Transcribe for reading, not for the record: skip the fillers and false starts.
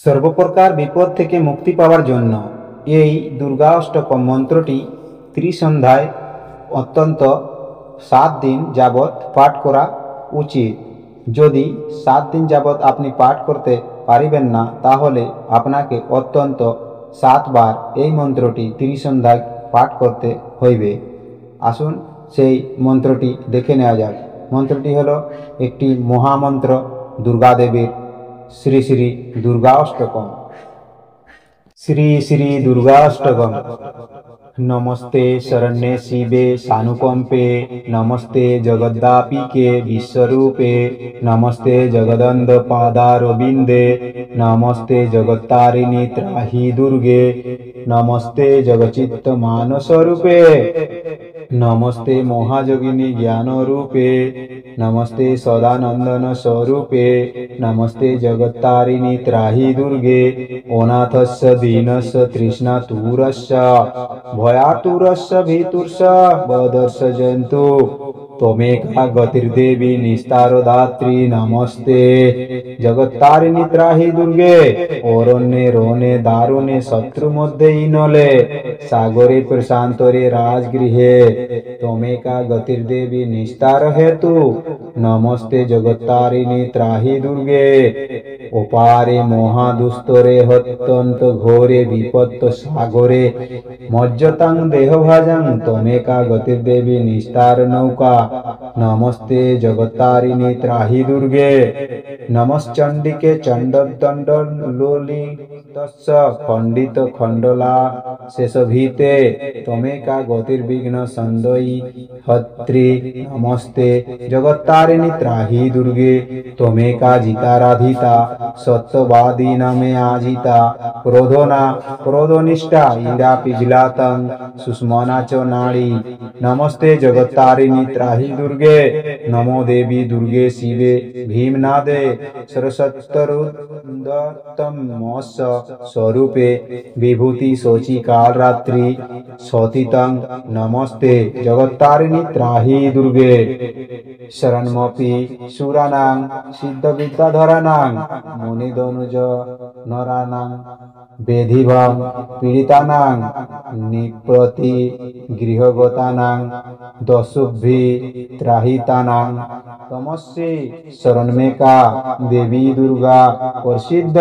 সর্বপ্রকার বিপদ থেকে মুক্তি পাওয়ার জন্য এই দুর্গা অষ্টকম মন্ত্রটি ত্রিসন্ধ্যায় অত্যন্ত 7 দিন যাবৎ পাঠ করা উচিত। যদি 7 দিন যাবৎ আপনি পাঠ করতে পারিবেন না, তাহলে আপনাকে অত্যন্ত 7 বার এই মন্ত্রটি ত্রিসন্ধ্যায় পাঠ করতে হইবে। আসুন সেই মন্ত্রটি দেখে নেওয়া যাক। মন্ত্রটি হলো একটি মহামন্ত্র দুর্গা দেবীর শ্রী শ্রী দুর্গা অষ্টকম। শ্রী শ্রী দুর্গা অষ্টকম। नमस्ते शरण्ये शिवे सानुकंपे, नमस्ते जगद्व्यापिके विश्वरूपे, नमस्ते जगदन्द पादारविन्दे, नमस्ते जगत्तारिणी त्राहि दुर्गे, नमस्ते जगचित्त मानसरूपे, नमस्ते महायोगिनी ज्ञान रूपे, नमस्ते सदानंदन स्वरूपे, नमस्ते जगत्तारिणी त्राहि दुर्गे, अनाथस्य दीनस्य तृष्णातुरस्य भयातुरस्य भीतुर्स्य बदर्स्य जन्तु त्वमेका गतिर्देवी निस्तारदात्री। नमस्ते जगत्तारिणी त्राहि दुर्गे, अरण्ये रोने दारुणे शत्रु मध्ये इनले, सागरे प्रशांतरे राजगृहे त्वमेका गतिर्देवी निस्तार हेतु। नमस्ते जगत्तारिणी त्राहि दुर्गे, ओपारे महादुस्तरे हत्यंत घोरे विपत्त सागरे मज्जतां देहभाजां त्वमेका गतिर्देवी निस्तार नौका। नमस्ते जगत्तारिणी त्राहि दुर्गे, नमश्चंडिके चंडदंडलोलितस्य खंडित खंडला शेषभीते त्वमेका गतिर्विघ्न संदयी हत्री। नमस्ते जगत्तारिणी त्राहि दुर्गे, त्वमेका जिताराधिता सत्यवादी नमे आजिता, क्रोधना क्रोधनिष्ठा ईरा पिघलातं सुष्मना च नाड़ी। नमस्ते जगत्तारिणी त्राहि दुर्गे, नमो देवी दुर्गे शिवे भीमनादे सरस्वतरुदत्तमस स्वरूपे विभूति शोची काल रात्रि सतीतं। नमस्ते जगत्तारिणी त्राहि दुर्गे, शरणमपि सुराणां सिद्धविद्याधराणां मुनिदनुज नराणां वेधिभं पीडितानां निप्रति गृहगतानां दशुभि त्राहितानां। तमस्ये शरणमेका देवी दुर्गा प्रसिद्ध।